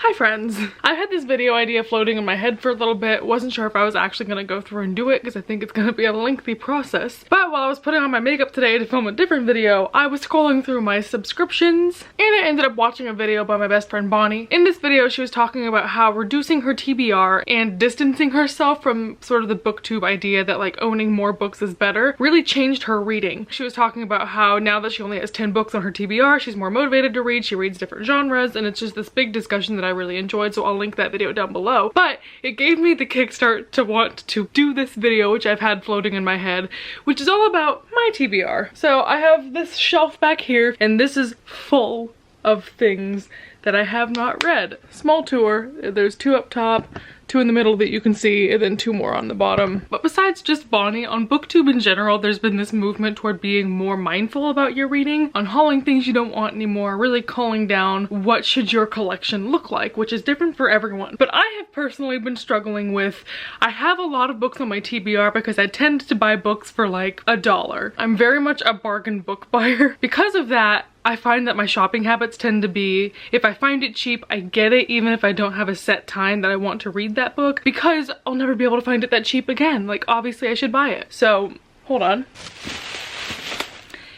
Hi friends! I had this video idea floating in my head for a little bit, wasn't sure if I was actually going to go through and do it because I think it's going to be a lengthy process. But while I was putting on my makeup today to film a different video, I was scrolling through my subscriptions and I ended up watching a video by my best friend Bonnie. In this video she was talking about how reducing her TBR and distancing herself from sort of the booktube idea that like owning more books is better really changed her reading. She was talking about how now that she only has 10 books on her TBR, she's more motivated to read, she reads different genres, and it's just this big discussion that I really enjoyed, so I'll link that video down below. But it gave me the kickstart to want to do this video, which I've had floating in my head, which is all about my TBR. So I have this shelf back here, and this is full of things that I have not read. Small tour, there's 2 up top, 2 in the middle that you can see, and then 2 more on the bottom. But besides just Bonnie, on booktube in general, there's been this movement toward being more mindful about your reading, unhauling things you don't want anymore, really culling down what should your collection look like, which is different for everyone. But I have personally been struggling with, I have a lot of books on my TBR because I tend to buy books for like $1. I'm very much a bargain book buyer. Because of that, I find that my shopping habits tend to be, if I find it cheap, I get it even if I don't have a set time that I want to read that book, because I'll never be able to find it that cheap again. Like, obviously I should buy it. So, hold on.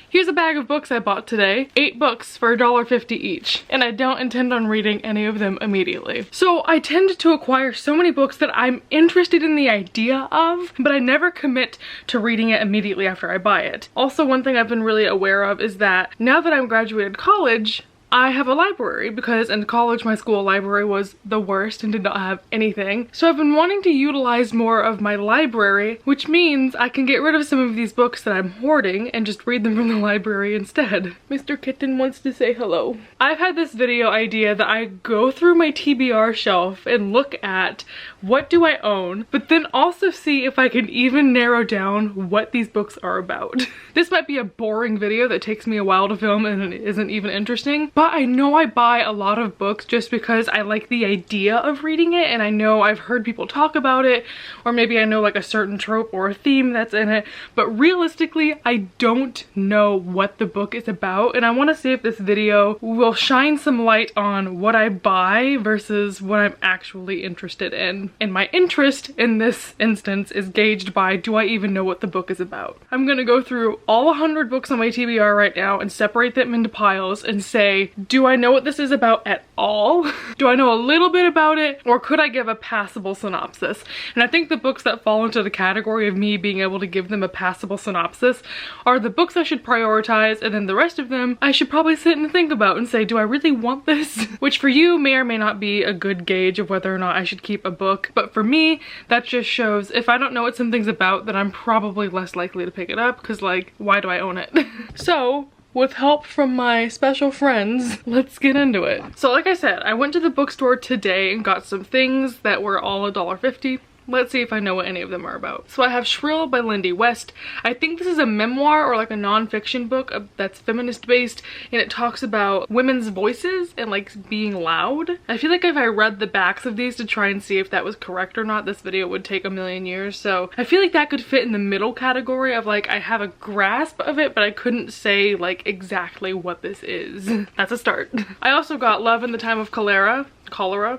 Here's a bag of books I bought today. 8 books for $1.50 each. And I don't intend on reading any of them immediately. So I tend to acquire so many books that I'm interested in the idea of, but I never commit to reading it immediately after I buy it. Also, one thing I've been really aware of is that now that I'm graduated college, I have a library because in college my school library was the worst and did not have anything. So I've been wanting to utilize more of my library, which means I can get rid of some of these books that I'm hoarding and just read them from the library instead. Mr. Kitten wants to say hello. I've had this video idea that I go through my TBR shelf and look at what do I own, but then also see if I can even narrow down what these books are about. This might be a boring video that takes me a while to film and it isn't even interesting, but I know I buy a lot of books just because I like the idea of reading it, and I know I've heard people talk about it, or maybe I know like a certain trope or a theme that's in it, but realistically I don't know what the book is about, and I want to see if this video will shine some light on what I buy versus what I'm actually interested in. And my interest in this instance is gauged by, do I even know what the book is about? I'm gonna go through all 100 books on my TBR right now and separate them into piles and say, do I know what this is about at all? Do I know a little bit about it? Or could I give a passable synopsis? And I think the books that fall into the category of me being able to give them a passable synopsis are the books I should prioritize, and then the rest of them I should probably sit and think about and say, do I really want this? Which for you may or may not be a good gauge of whether or not I should keep a book. But for me, that just shows if I don't know what something's about, then I'm probably less likely to pick it up, because like, why do I own it? So, with help from my special friends, let's get into it. So like I said, I went to the bookstore today and got some things that were all $1.50. Let's see if I know what any of them are about. So I have Shrill by Lindy West. I think this is a memoir or like a nonfiction book that's feminist based, and it talks about women's voices and like being loud. I feel like if I read the backs of these to try and see if that was correct or not, this video would take a million years. So I feel like that could fit in the middle category of like, I have a grasp of it, but I couldn't say like exactly what this is. That's a start. I also got Love in the Time of Cholera.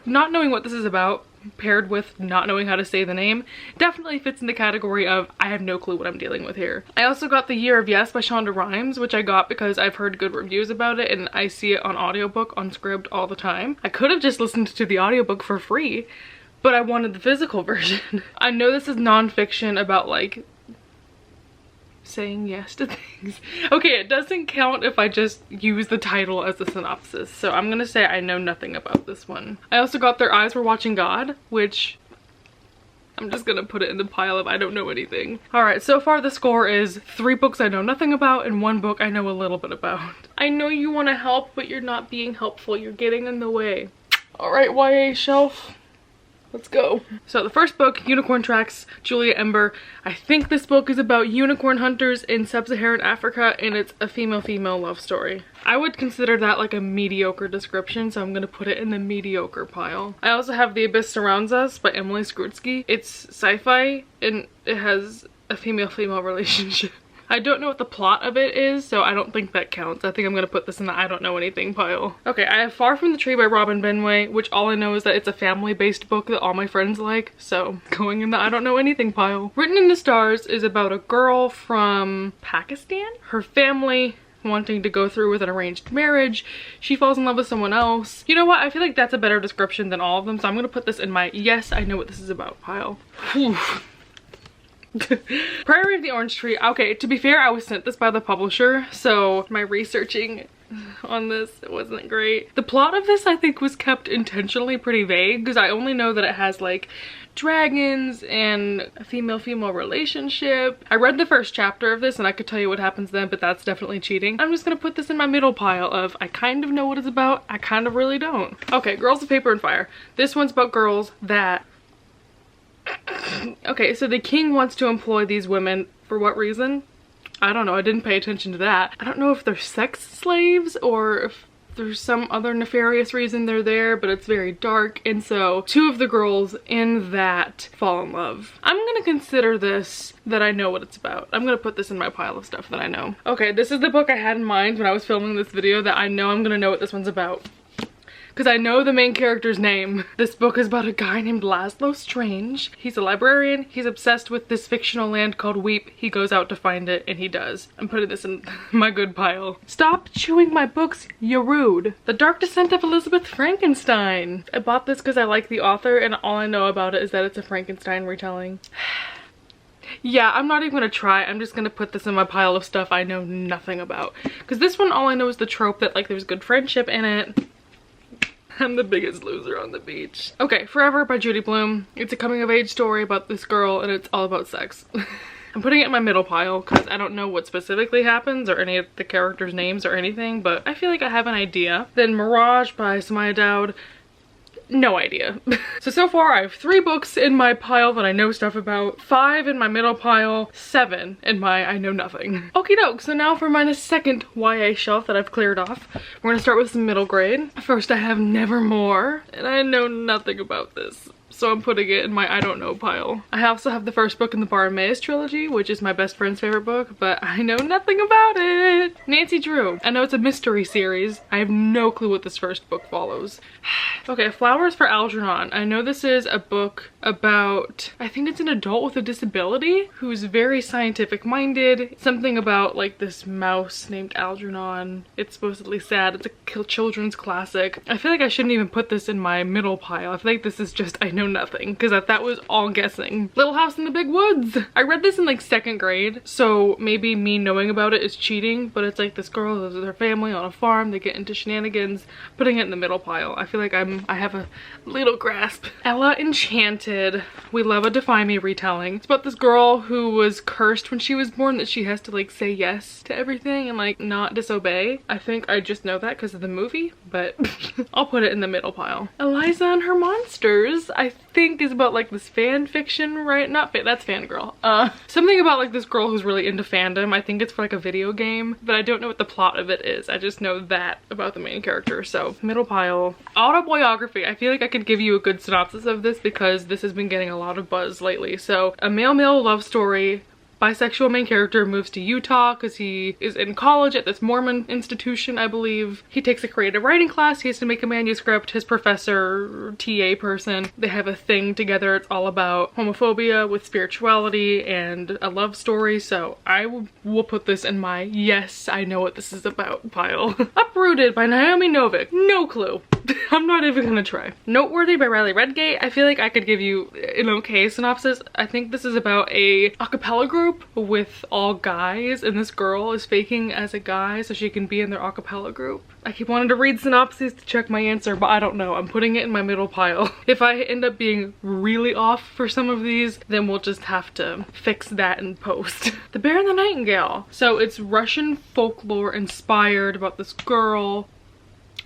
Not knowing what this is about, paired with not knowing how to say the name, definitely fits in the category of I have no clue what I'm dealing with here. I also got The Year of Yes by Shonda Rhimes, which I got because I've heard good reviews about it and I see it on audiobook on Scribd all the time. I could have just listened to the audiobook for free, but I wanted the physical version. I know this is nonfiction about like saying yes to things. Okay, it doesn't count if I just use the title as a synopsis, so I'm gonna say I know nothing about this one. I also got Their Eyes Were Watching God, which I'm just gonna put it in the pile of I don't know anything. Alright, so far the score is 3 books I know nothing about and 1 book I know a little bit about. I know you want to help, but you're not being helpful. You're getting in the way. Alright, YA shelf. Let's go. So the first book, Unicorn Tracks, Julia Ember. I think this book is about unicorn hunters in sub-Saharan Africa, and it's a female-female love story. I would consider that like a mediocre description, so I'm gonna put it in the mediocre pile. I also have The Abyss Surrounds Us by Emily Skrutsky. It's sci-fi, and it has a female-female relationship. I don't know what the plot of it is, so I don't think that counts. I think I'm gonna put this in the I don't know anything pile. Okay, I have Far From the Tree by Robin Benway, which all I know is that it's a family-based book that all my friends like, so going in the I don't know anything pile. Written in the Stars is about a girl from Pakistan. Her family wanting to go through with an arranged marriage. She falls in love with someone else. You know what? I feel like that's a better description than all of them, so I'm gonna put this in my yes, I know what this is about pile. Whew. Priory of the Orange Tree. Okay, to be fair, I was sent this by the publisher, so my researching on this wasn't great. The plot of this I think was kept intentionally pretty vague because I only know that it has like dragons and a female-female relationship. I read the first chapter of this and I could tell you what happens then, but that's definitely cheating. I'm just gonna put this in my middle pile of I kind of know what it's about, I kind of really don't. Okay, Girls of Paper and Fire. This one's about girls that okay, so the king wants to employ these women for what reason? I don't know, I didn't pay attention to that. I don't know if they're sex slaves or if there's some other nefarious reason they're there, but it's very dark, and so two of the girls in that fall in love. I'm gonna consider this that I know what it's about. I'm gonna put this in my pile of stuff that I know. Okay, this is the book I had in mind when I was filming this video that I know I'm gonna know what this one's about, because I know the main character's name. This book is about a guy named Laszlo Strange. He's a librarian. He's obsessed with this fictional land called Weep. He goes out to find it, and he does. I'm putting this in my good pile. Stop chewing my books, you rude. The Dark Descent of Elizabeth Frankenstein. I bought this because I like the author, and all I know about it is that it's a Frankenstein retelling. Yeah, I'm not even gonna try. I'm just gonna put this in my pile of stuff I know nothing about. Because this one, all I know is the trope that like there's good friendship in it. I'm the biggest loser on the beach. Okay, Forever by Judy Blume. It's a coming of age story about this girl and it's all about sex. I'm putting it in my middle pile because I don't know what specifically happens or any of the characters' names or anything, but I feel like I have an idea. Then Mirage by Samaya Dowd. No idea. So far I have 3 books in my pile that I know stuff about, 5 in my middle pile, 7 in my I know nothing. Okie doke, so now for my second YA shelf that I've cleared off. We're gonna start with some middle grade. First I have Nevermore, and I know nothing about this, so I'm putting it in my I don't know pile. I also have the first book in the Bartimaeus trilogy, which is my best friend's favorite book, but I know nothing about it. Nancy Drew. I know it's a mystery series. I have no clue what this first book follows. Okay, Flowers for Algernon. I know this is a book about, I think it's an adult with a disability who's very scientific minded. Something about like this mouse named Algernon. It's supposedly sad. It's a children's classic. I feel like I shouldn't even put this in my middle pile. I feel like this is just I know nothing because that was all guessing. Little House in the Big Woods. I read this in like 2nd grade, so maybe me knowing about it is cheating, but it's like this girl lives with her family on a farm. They get into shenanigans. Putting it in the middle pile. I feel like I have a little grasp. Ella Enchanted. We love a Defy Me retelling. It's about this girl who was cursed when she was born that she has to like say yes to everything and like not disobey. I think I just know that because of the movie, but I'll put it in the middle pile. Eliza and Her Monsters, I think is about like this fan fiction, right? Not fan, that's fangirl. Something about like this girl who's really into fandom. I think it's for like a video game, but I don't know what the plot of it is. I just know that about the main character, so middle pile. Autobiography. I feel like I could give you a good synopsis of this because this has been getting a lot of buzz lately. So a male-male love story. Bisexual main character moves to Utah because he is in college at this Mormon institution, I believe. He takes a creative writing class. He has to make a manuscript. His professor, TA person, they have a thing together. It's all about homophobia with spirituality and a love story. So I will put this in my yes, I know what this is about pile. Uprooted by Naomi Novik. No clue. I'm not even gonna try. Noteworthy by Riley Redgate. I feel like I could give you an okay synopsis. I think this is about a acapella group with all guys, and this girl is faking as a guy so she can be in their acapella group. I keep wanting to read synopses to check my answer, but I don't know. I'm putting it in my middle pile. If I end up being really off for some of these, then we'll just have to fix that in post. The Bear and the Nightingale. So it's Russian folklore inspired about this girl.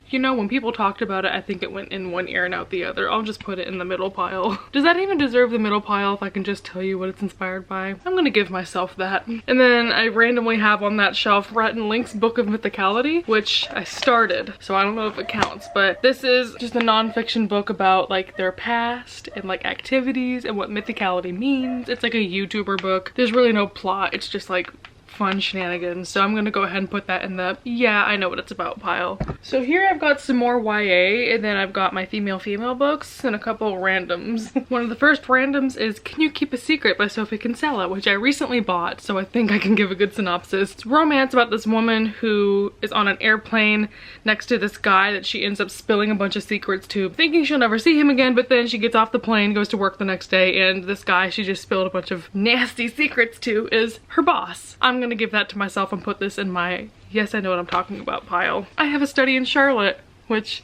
You know, when people talked about it, I think it went in one ear and out the other. I'll just put it in the middle pile. Does that even deserve the middle pile if I can just tell you what it's inspired by? I'm gonna give myself that. And then I randomly have on that shelf Rhett and Link's Book of Mythicality, which I started, so I don't know if it counts, but this is just a nonfiction book about like their past and like activities and what mythicality means. It's like a YouTuber book. There's really no plot. It's just like fun shenanigans. So I'm gonna go ahead and put that in the yeah, I know what it's about pile. So here I've got some more YA, and then I've got my female books and a couple randoms. One of the first randoms is Can You Keep a Secret by Sophie Kinsella, which I recently bought, so I think I can give a good synopsis. It's romance about this woman who is on an airplane next to this guy that she ends up spilling a bunch of secrets to, thinking she'll never see him again, but then she gets off the plane, goes to work the next day, and this guy she just spilled a bunch of nasty secrets to is her boss. I'm gonna give that to myself and put this in my yes, I know what I'm talking about pile. I have A Study in Charlotte, which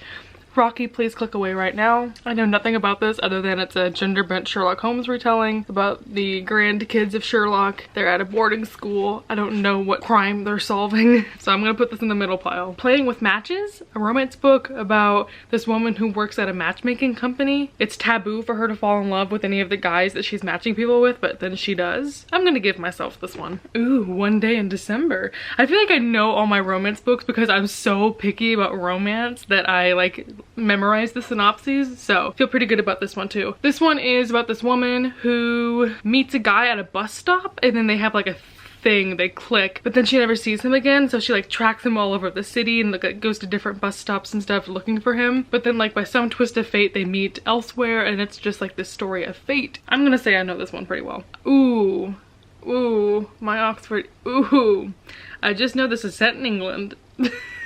Rocky, please click away right now. I know nothing about this other than it's a gender-bent Sherlock Holmes retelling about the grandkids of Sherlock. They're at a boarding school. I don't know what crime they're solving, so I'm gonna put this in the middle pile. Playing with Matches, a romance book about this woman who works at a matchmaking company. It's taboo for her to fall in love with any of the guys that she's matching people with, but then she does. I'm gonna give myself this one. Ooh, One Day in December. I feel like I know all my romance books because I'm so picky about romance that I like memorize the synopses, so feel pretty good about this one too. This one is about this woman who meets a guy at a bus stop, and then they have like a thing, they click, but then she never sees him again, so she like tracks him all over the city and like goes to different bus stops and stuff looking for him, but then like by some twist of fate they meet elsewhere, and it's just like this story of fate. I'm gonna say I know this one pretty well. Ooh, my Oxford, ooh. I just know this is set in England.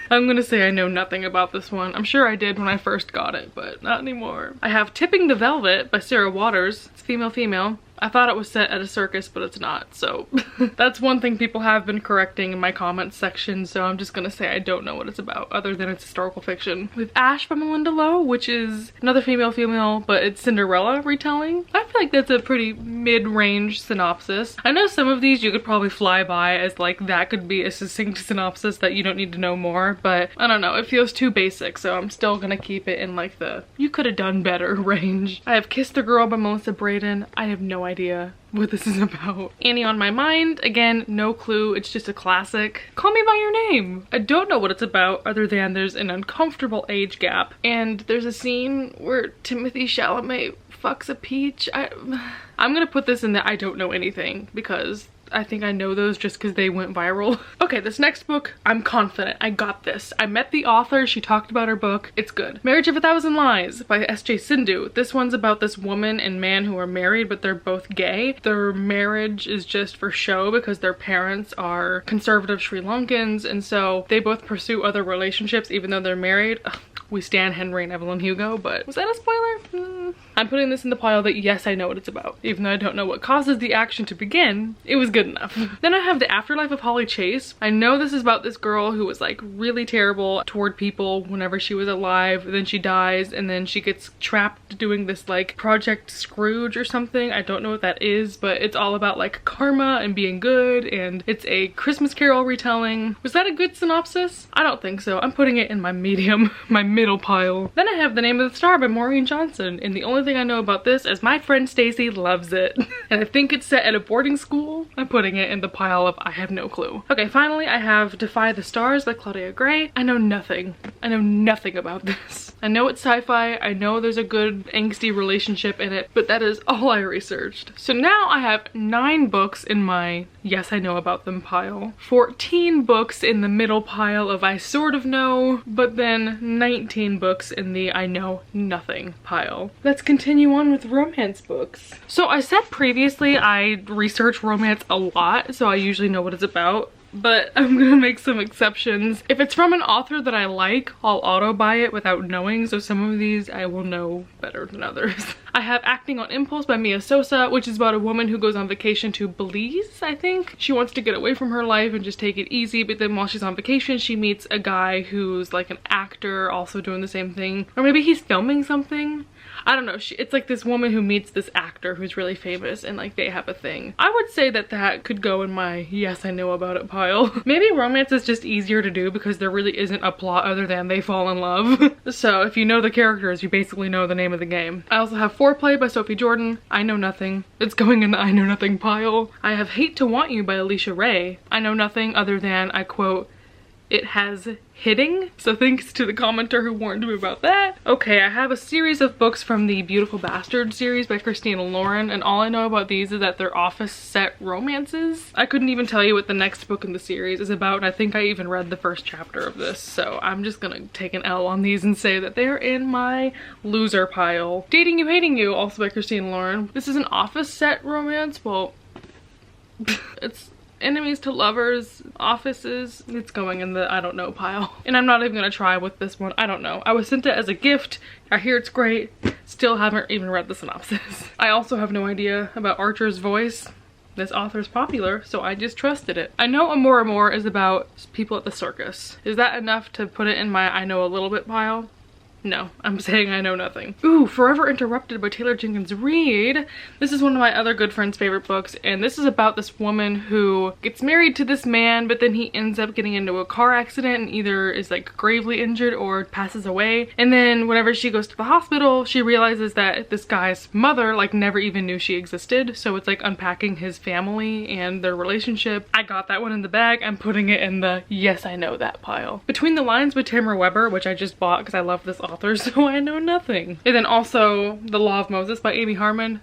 I'm gonna say I know nothing about this one. I'm sure I did when I first got it, but not anymore. I have Tipping the Velvet by Sarah Waters. It's female. I thought it was set at a circus, but it's not, so that's one thing people have been correcting in my comments section, so I'm just gonna say I don't know what it's about other than it's historical fiction. With Ash by Melinda Lowe, which is another female, but it's Cinderella retelling. I feel like that's a pretty mid-range synopsis. I know some of these you could probably fly by as like that could be a succinct synopsis that you don't need to know more, but I don't know, it feels too basic, so I'm still gonna keep it in like the you could have done better range. I have Kiss the Girl by Melissa Braden. I have no idea what this is about. Annie on My Mind, again, no clue, it's just a classic. Call Me By Your Name. I don't know what it's about other than there's an uncomfortable age gap, and there's a scene where Timothy Chalamet fucks a peach. I'm gonna put this in the I don't know anything because I think I know those just because they went viral. Okay, this next book, I'm confident. I got this. I met the author. She talked about her book. It's good. Marriage of a Thousand Lies by S.J. Sindhu. This one's about this woman and man who are married, but they're both gay. Their marriage is just for show because their parents are conservative Sri Lankans, and so they both pursue other relationships even though they're married. Ugh. We stan Henry and Evelyn Hugo, but was that a spoiler? I'm putting this in the pile that yes, I know what it's about. Even though I don't know what causes the action to begin, it was good enough. Then I have The Afterlife of Holly Chase. I know this is about this girl who was like really terrible toward people whenever she was alive. Then she dies, and then she gets trapped doing this like Project Scrooge or something. I don't know what that is, but it's all about like karma and being good, and it's a Christmas Carol retelling. Was that a good synopsis? I don't think so. I'm putting it in my medium, my middle pile. Then I have The Name of the Star by Maureen Johnson, and the only thing I know about this is my friend Stacy loves it. And I think it's set at a boarding school. I'm putting it in the pile of I have no clue. Okay, finally I have Defy the Stars by Claudia Gray. I know nothing. I know nothing about this. I know it's sci-fi. I know there's a good angsty relationship in it, but that is all I researched. So now I have 9 books in my yes, I know about them pile. 14 books in the middle pile of I sort of know, but then 19 books in the I know nothing pile. Let's continue on with romance books. So I said previously I research romance a lot, so I usually know what it's about. But I'm gonna make some exceptions. If it's from an author that I like, I'll auto buy it without knowing, so some of these I will know better than others. I have Acting on Impulse by Mia Sosa, which is about a woman who goes on vacation to Belize, I think. She wants to get away from her life and just take it easy, but then while she's on vacation, she meets a guy who's like an actor also doing the same thing. Or maybe he's filming something. I don't know, it's like this woman who meets this actor who's really famous and like they have a thing. I would say that that could go in my yes, I know about it pile. Maybe romance is just easier to do because there really isn't a plot other than they fall in love. So if you know the characters, you basically know the name of the game. I also have Foreplay by Sophie Jordan. I know nothing. It's going in the I know nothing pile. I have Hate to Want You by Alicia Ray. I know nothing other than, I quote, it has hitting. So thanks to the commenter who warned me about that. Okay, I have a series of books from the Beautiful Bastard series by Christina Lauren, and all I know about these is that they're office set romances. I couldn't even tell you what the next book in the series is about, and I think I even read the first chapter of this, so I'm just gonna take an L on these and say that they're in my loser pile. Dating You, Hating You, also by Christina Lauren. This is an office set romance. Well, it's enemies to lovers, offices. It's going in the I don't know pile. And I'm not even gonna try with this one. I don't know. I was sent it as a gift. I hear it's great. Still haven't even read the synopsis. I also have no idea about Archer's Voice. This author's popular, so I just trusted it. I know Amor Amor is about people at the circus. Is that enough to put it in my I know a little bit pile? No, I'm saying I know nothing. Ooh, Forever Interrupted by Taylor Jenkins Reid. This is one of my other good friend's favorite books, and this is about this woman who gets married to this man, but then he ends up getting into a car accident and either is like gravely injured or passes away. And then whenever she goes to the hospital, she realizes that this guy's mother like never even knew she existed. So it's like unpacking his family and their relationship. I got that one in the bag. I'm putting it in the yes, I know that pile. Between the Lines by Tamara Weber, which I just bought because I love this author, so I know nothing. And then also The Law of Moses by Amy Harmon.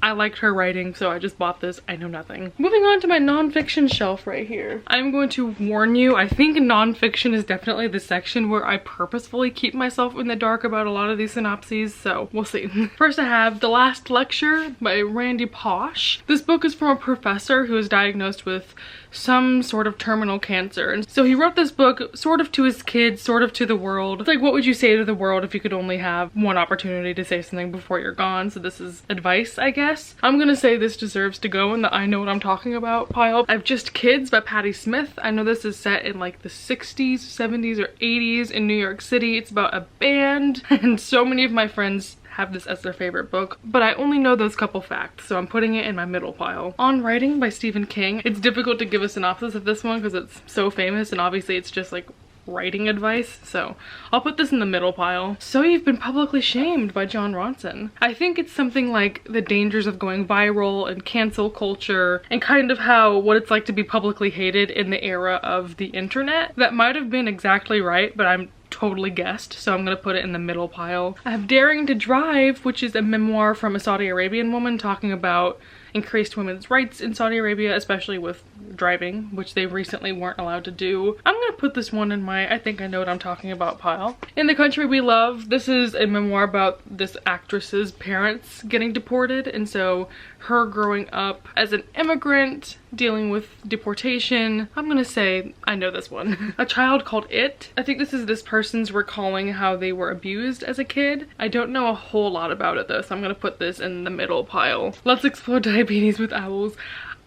I liked her writing, so I just bought this. I know nothing. Moving on to my nonfiction shelf right here. I'm going to warn you, I think nonfiction is definitely the section where I purposefully keep myself in the dark about a lot of these synopses, so we'll see. First I have The Last Lecture by Randy Pausch. This book is from a professor who is diagnosed with some sort of terminal cancer. And so he wrote this book sort of to his kids, sort of to the world. It's like, what would you say to the world if you could only have one opportunity to say something before you're gone? So this is advice, I guess. I'm gonna say this deserves to go in the I know what I'm talking about pile. I have Just Kids by Patti Smith. I know this is set in like the 60s, 70s, or 80s in New York City. It's about a band, and so many of my friends have this as their favorite book, but I only know those couple facts, so I'm putting it in my middle pile. On Writing by Stephen King. It's difficult to give a synopsis of this one because it's so famous, and obviously it's just like writing advice, so I'll put this in the middle pile. So You've Been Publicly Shamed by John Ronson. I think it's something like the dangers of going viral and cancel culture, and kind of how what it's like to be publicly hated in the era of the internet. That might have been exactly right, but I'm totally guessed, so I'm gonna put it in the middle pile. I have Daring to Drive, which is a memoir from a Saudi Arabian woman talking about increased women's rights in Saudi Arabia, especially with driving, which they recently weren't allowed to do. I'm gonna put this one in my I think I know what I'm talking about pile. In the Country We Love, this is a memoir about this actress's parents getting deported, and so her growing up as an immigrant, dealing with deportation. I'm gonna say I know this one. A Child Called It. I think this is this person's recalling how they were abused as a kid. I don't know a whole lot about it though, so I'm gonna put this in the middle pile. Let's Explore Diabetes with Owls.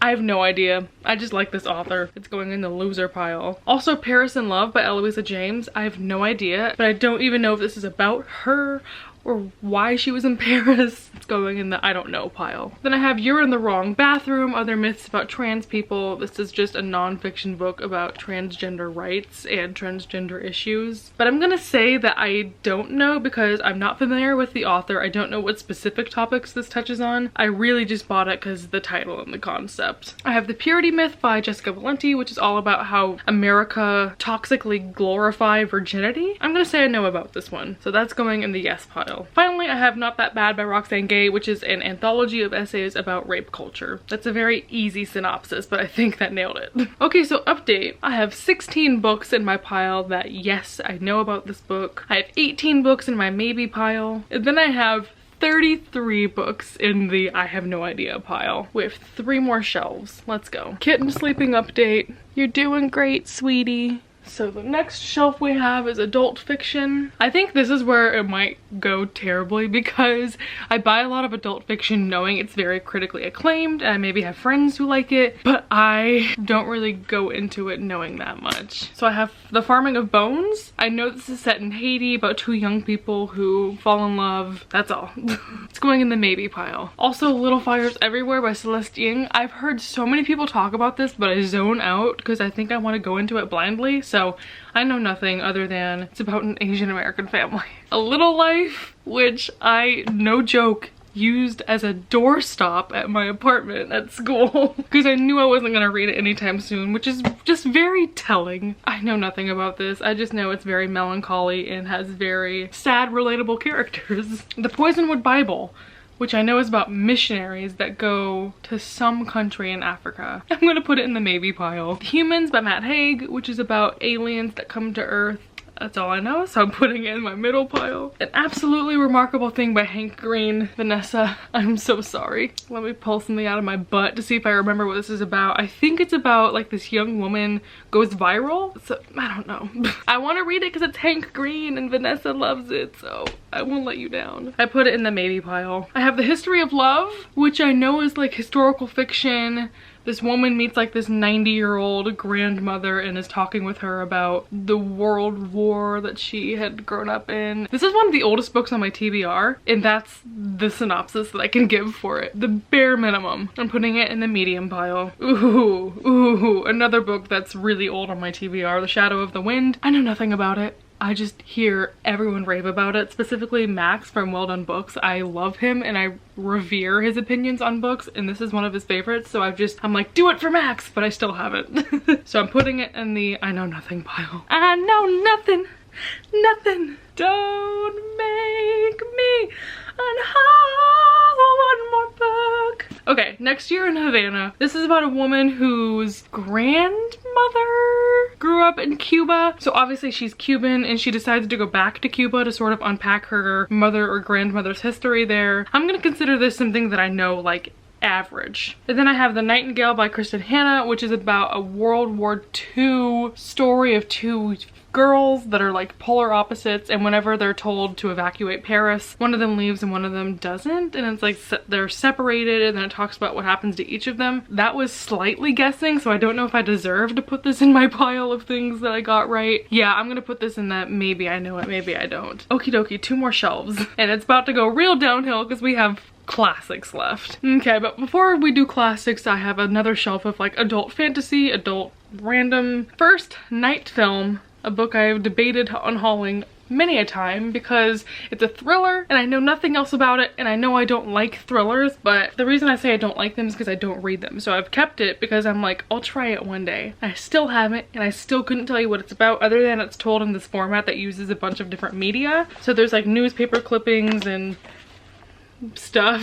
I have no idea. I just like this author. It's going in the loser pile. Also Paris in Love by Eloisa James. I have no idea, but I don't even know if this is about her or why she was in Paris. It's going in the I don't know pile. Then I have You're in the Wrong Bathroom, Other Myths About Trans People. This is just a nonfiction book about transgender rights and transgender issues. But I'm gonna say that I don't know because I'm not familiar with the author. I don't know what specific topics this touches on. I really just bought it because of the title and the concept. I have The Purity Myth by Jessica Valenti, which is all about how America toxically glorify virginity. I'm gonna say I know about this one, so that's going in the yes pile. Finally, I have Not That Bad by Roxane Gay, which is an anthology of essays about rape culture. That's a very easy synopsis, but I think that nailed it. Okay, so update. I have 16 books in my pile that yes, I know about this book. I have 18 books in my maybe pile. And then I have 33 books in the I have no idea pile with 3 more shelves. Let's go. Kitten sleeping update. You're doing great, sweetie. So the next shelf we have is adult fiction. I think this is where it might go terribly because I buy a lot of adult fiction knowing it's very critically acclaimed and I maybe have friends who like it, but I don't really go into it knowing that much. So I have The Farming of Bones. I know this is set in Haiti about 2 young people who fall in love. That's all. It's going in the maybe pile. Also Little Fires Everywhere by Celeste Ng. I've heard so many people talk about this, but I zone out because I think I want to go into it blindly. So I know nothing other than it's about an Asian American family. A Little Life, which I, no joke, used as a doorstop at my apartment at school because I knew I wasn't gonna read it anytime soon, which is just very telling. I know nothing about this. I just know it's very melancholy and has very sad, relatable characters. The Poisonwood Bible, which I know is about missionaries that go to some country in Africa. I'm gonna put it in the maybe pile. The Humans by Matt Haig, which is about aliens that come to Earth. That's all I know, so I'm putting it in my middle pile. An Absolutely Remarkable Thing by Hank Green. Vanessa, I'm so sorry. Let me pull something out of my butt to see if I remember what this is about. I think it's about like this young woman goes viral. So I don't know. I want to read it because it's Hank Green and Vanessa loves it, so I won't let you down. I put it in the maybe pile. I have The History of Love, which I know is like historical fiction. This woman meets like this 90-year-old grandmother and is talking with her about the World War that she had grown up in. This is one of the oldest books on my TBR, and that's the synopsis that I can give for it. The bare minimum. I'm putting it in the medium pile. Ooh, another book that's really old on my TBR, The Shadow of the Wind. I know nothing about it. I just hear everyone rave about it, specifically Max from Well Done Books. I love him and I revere his opinions on books, and this is one of his favorites, so I'm like, do it for Max, but I still haven't. So I'm putting it in the I know nothing pile. I know nothing, nothing. Don't make me unwhole. One more book. Okay, Next Year in Havana. This is about a woman whose grandmother grew up in Cuba. So obviously she's Cuban and she decides to go back to Cuba to sort of unpack her mother or grandmother's history there. I'm gonna consider this something that I know like average. And then I have The Nightingale by Kristen Hanna, which is about a World War II story of two girls that are like polar opposites, and whenever they're told to evacuate Paris, one of them leaves and one of them doesn't, and it's like they're separated, and then it talks about what happens to each of them. That was slightly guessing, so I don't know if I deserve to put this in my pile of things that I got right. Yeah, I'm gonna put this in that maybe I know it, maybe I don't. Okie dokie, 2 more shelves, and it's about to go real downhill because we have classics left. Okay, but before we do classics, I have another shelf of like adult fantasy, adult random. First, Night Film, a book I've debated unhauling many a time because it's a thriller and I know nothing else about it, and I know I don't like thrillers, but the reason I say I don't like them is because I don't read them. So I've kept it because I'm like, I'll try it one day. I still haven't, and I still couldn't tell you what it's about other than it's told in this format that uses a bunch of different media. So there's like newspaper clippings and stuff,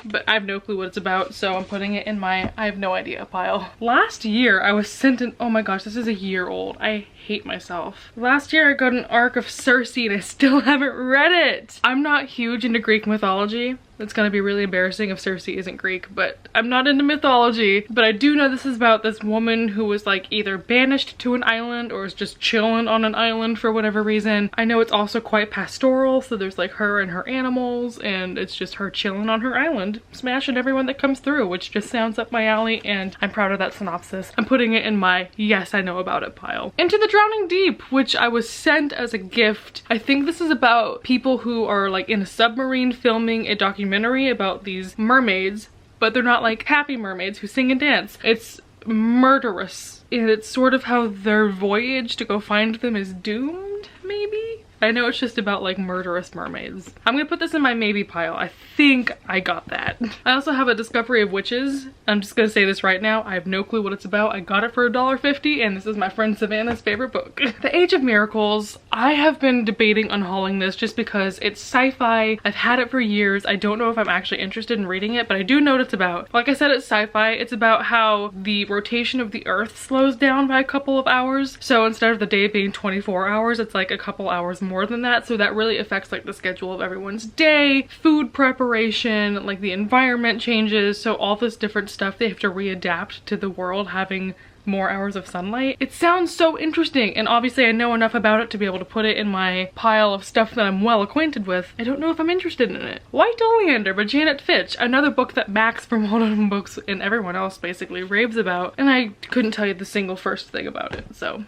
but I have no clue what it's about, so I'm putting it in my I have no idea pile. Last year I was sent an, oh my gosh, this is a year old. I hate myself. Last year I got an arc of Circe and I still haven't read it. I'm not huge into Greek mythology. It's gonna be really embarrassing if Circe isn't Greek, but I'm not into mythology. But I do know this is about this woman who was like either banished to an island or is just chilling on an island for whatever reason. I know it's also quite pastoral, so there's like her and her animals, and it's just her chilling on her island, smashing everyone that comes through, which just sounds up my alley, and I'm proud of that synopsis. I'm putting it in my yes, I know about it pile. Into the Drowning Deep, which I was sent as a gift. I think this is about people who are like in a submarine filming a documentary about these mermaids, but they're not like happy mermaids who sing and dance. It's murderous, and it's sort of how their voyage to go find them is doomed, maybe? I know it's just about like murderous mermaids. I'm gonna put this in my maybe pile. I think I got that. I also have a Discovery of Witches. I'm just gonna say this right now. I have no clue what it's about. I got it for $1.50, and this is my friend Savannah's favorite book. The Age of Miracles. I have been debating unhauling this just because it's sci-fi. I've had it for years. I don't know if I'm actually interested in reading it, but I do know what it's about. Like I said, it's sci-fi. It's about how the rotation of the Earth slows down by a couple of hours. So instead of the day being 24 hours, it's like a couple hours more than that, so that really affects like the schedule of everyone's day, food preparation, like the environment changes, so all this different stuff they have to readapt to the world having more hours of sunlight. It sounds so interesting, and obviously I know enough about it to be able to put it in my pile of stuff that I'm well acquainted with. I don't know if I'm interested in it. White Oleander by Janet Fitch, another book that Max from Well Done Books and everyone else basically raves about, and I couldn't tell you the single first thing about it, so.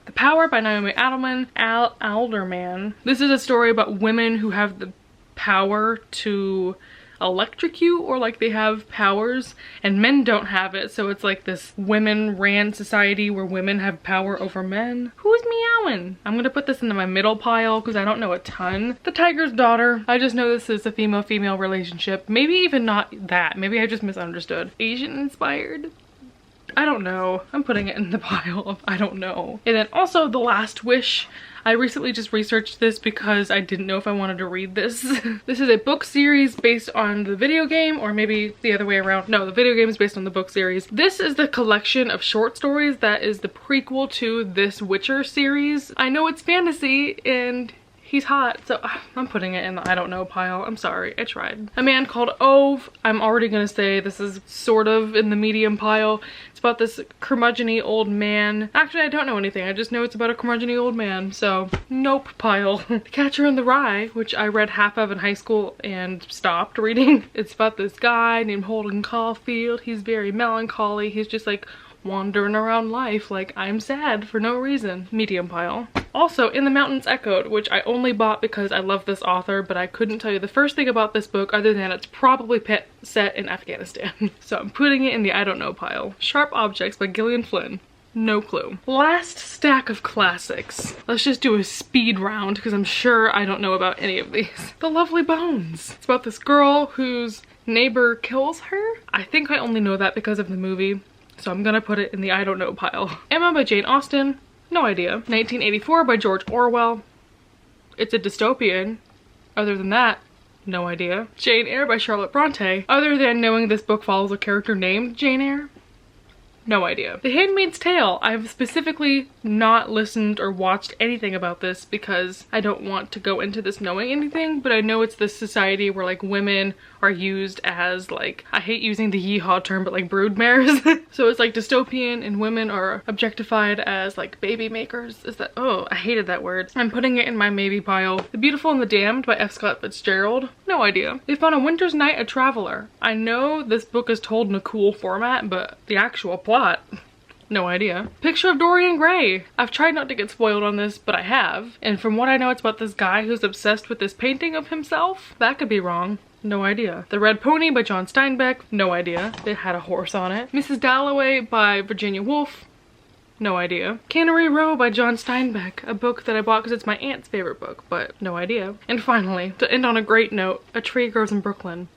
The Power by Naomi Alderman. This is a story about women who have the power to electrocute or like they have powers, and men don't have it, so it's like this women ran society where women have power over men. Who's meowing? I'm gonna put this into my middle pile because I don't know a ton. The Tiger's Daughter. I just know this is a female-female relationship. Maybe even not that. Maybe I just misunderstood. Asian inspired? I don't know. I'm putting it in the pile of I don't know. And then also The Last Wish. I recently just researched this because I didn't know if I wanted to read this. This is a book series based on the video game, or maybe the other way around. No, the video game is based on the book series. This is the collection of short stories that is the prequel to this Witcher series. I know it's fantasy and he's hot, so I'm putting it in the I don't know pile. I'm sorry, I tried. A Man Called Ove. I'm already gonna say this is sort of in the medium pile. It's about this curmudgeon-y old man. Actually, I don't know anything. I just know it's about a curmudgeon-y old man, so nope pile. The Catcher in the Rye, which I read half of in high school and stopped reading. It's about this guy named Holden Caulfield. He's very melancholy. He's just like wandering around life like I'm sad for no reason. Medium pile. Also, In the Mountains Echoed, which I only bought because I love this author, but I couldn't tell you the first thing about this book other than it's probably set in Afghanistan. So I'm putting it in the I don't know pile. Sharp Objects by Gillian Flynn. No clue. Last stack of classics. Let's just do a speed round because I'm sure I don't know about any of these. The Lovely Bones. It's about this girl whose neighbor kills her. I think I only know that because of the movie, so I'm gonna put it in the I don't know pile. Emma by Jane Austen. No idea. 1984 by George Orwell. It's a dystopian. Other than that, no idea. Jane Eyre by Charlotte Bronte. Other than knowing this book follows a character named Jane Eyre, no idea. The Handmaid's Tale. I've specifically not listened or watched anything about this because I don't want to go into this knowing anything, but I know it's this society where like women are used as like, I hate using the yeehaw term, but like broodmares. So it's like dystopian and women are objectified as like baby makers. Is that, oh, I hated that word. I'm putting it in my maybe pile. The Beautiful and the Damned by F. Scott Fitzgerald. No idea. If on a Winter's Night, a Traveler. I know this book is told in a cool format, but the actual plot, no idea. Picture of Dorian Gray. I've tried not to get spoiled on this, but I have. And from what I know, it's about this guy who's obsessed with this painting of himself. That could be wrong. No idea. The Red Pony by John Steinbeck. No idea. It had a horse on it. Mrs. Dalloway by Virginia Woolf. No idea. Cannery Row by John Steinbeck. A book that I bought because it's my aunt's favorite book, but no idea. And finally, to end on a great note, A Tree Grows in Brooklyn,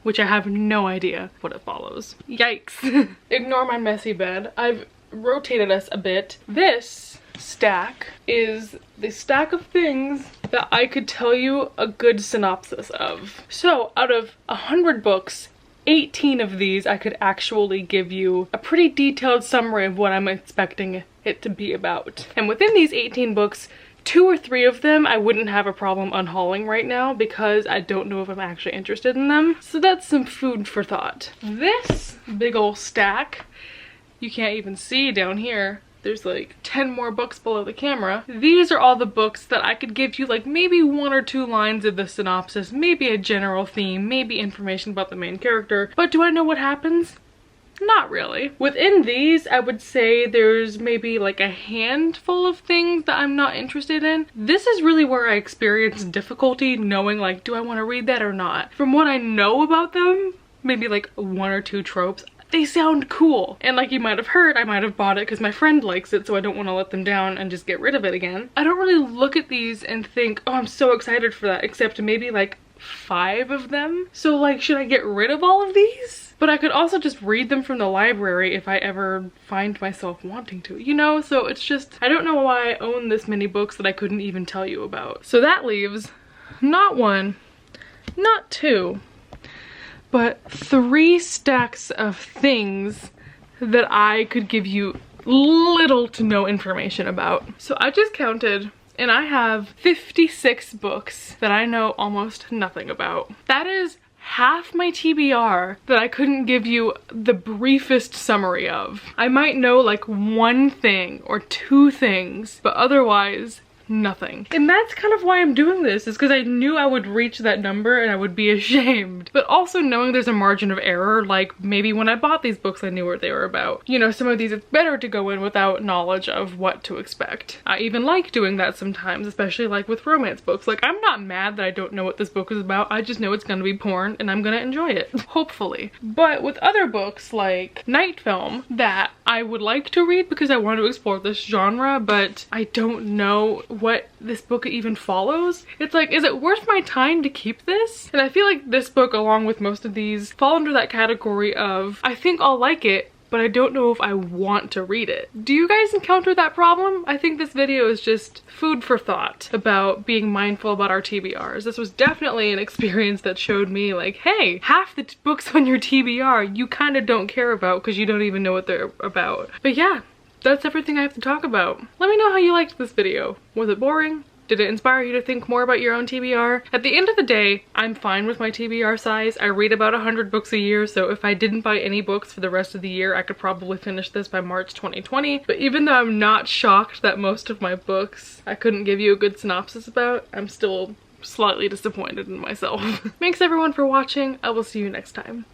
which I have no idea what it follows. Yikes. Ignore my messy bed. I've rotated us a bit. This stack is the stack of things that I could tell you a good synopsis of. So out of 100 books, 18 of these I could actually give you a pretty detailed summary of what I'm expecting it to be about. And within these 18 books, 2 or 3 of them I wouldn't have a problem unhauling right now because I don't know if I'm actually interested in them. So that's some food for thought. This big ol' stack, you can't even see down here. There's like 10 more books below the camera. These are all the books that I could give you like maybe 1 or 2 lines of the synopsis, maybe a general theme, maybe information about the main character. But do I know what happens? Not really. Within these, I would say there's maybe like a handful of things that I'm not interested in. This is really where I experience difficulty knowing like, do I want to read that or not? From what I know about them, maybe like 1 or 2 tropes, they sound cool. And like you might have heard, I might have bought it because my friend likes it, so I don't want to let them down and just get rid of it again. I don't really look at these and think, oh, I'm so excited for that, except maybe like 5 of them. So like, should I get rid of all of these? But I could also just read them from the library if I ever find myself wanting to, you know? So it's just, I don't know why I own this many books that I couldn't even tell you about. So that leaves not 1, not 2, but 3 stacks of things that I could give you little to no information about. So I just counted and I have 56 books that I know almost nothing about. That is half my TBR that I couldn't give you the briefest summary of. I might know like 1 thing or 2 things, but otherwise nothing. And that's kind of why I'm doing this, is because I knew I would reach that number and I would be ashamed. But also knowing there's a margin of error, like maybe when I bought these books I knew what they were about. You know, some of these it's better to go in without knowledge of what to expect. I even like doing that sometimes, especially like with romance books. Like, I'm not mad that I don't know what this book is about, I just know it's gonna be porn and I'm gonna enjoy it. Hopefully. But with other books like Night Film that I would like to read because I want to explore this genre, but I don't know what this book even follows. It's like, is it worth my time to keep this? And I feel like this book, along with most of these, fall under that category of, I think I'll like it, but I don't know if I want to read it. Do you guys encounter that problem? I think this video is just food for thought about being mindful about our TBRs. This was definitely an experience that showed me like, hey, half the books on your TBR you kind of don't care about because you don't even know what they're about. But yeah, that's everything I have to talk about. Let me know how you liked this video. Was it boring? Did it inspire you to think more about your own TBR? At the end of the day, I'm fine with my TBR size. I read about 100 books a year, so if I didn't buy any books for the rest of the year, I could probably finish this by March 2020. But even though I'm not shocked that most of my books I couldn't give you a good synopsis about, I'm still slightly disappointed in myself. Thanks everyone for watching. I will see you next time.